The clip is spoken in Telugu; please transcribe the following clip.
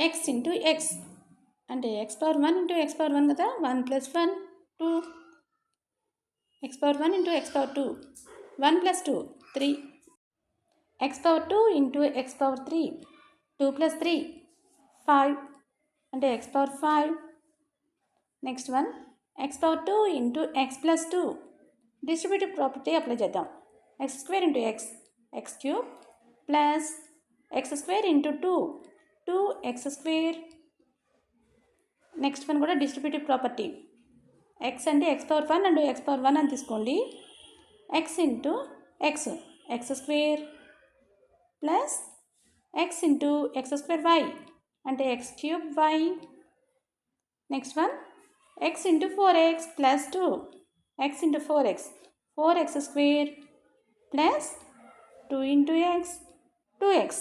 ఎక్స్ ఇంటూ ఎక్స్ అంటే X power 1 into X power 1 కదా, 1 + 1 2, X power 1 into X power 2 1 + 2 3, X power 2 into X power 3 2 + 3 5 అంటే X power 5. Next one X power 2 into X plus 2 distributive property apply చేద్దాం. X square into X X cube plus X square into 2 X square. Next one కూడా డిస్ట్రిబ్యూటివ్ ప్రాపర్టీ. ఎక్స్ అంటే X power 1 and x power 1 అని తీసుకోండి. X into X x square plus x into x square y అంటే x cube y. Next one x into 4x plus 2 x into 4x 4x square plus 2 into x 2x.